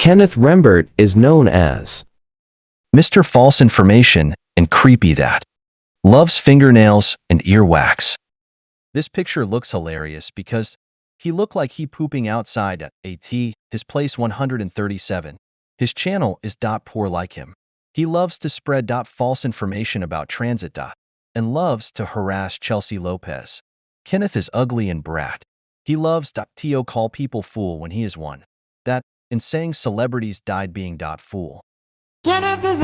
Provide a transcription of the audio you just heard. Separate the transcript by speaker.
Speaker 1: Kenneth Rembert is known as
Speaker 2: Mr. False Information and Creepy That. Loves fingernails and earwax. This picture looks hilarious because he looked like he pooping outside at his place 137. His channel is poor like him. He loves to spread false information about transit and loves to harass Chelsea Lopez. Kenneth is ugly and brat. He loves to call people fool when he is one. That, and saying celebrities died being fool.
Speaker 3: Kenneth is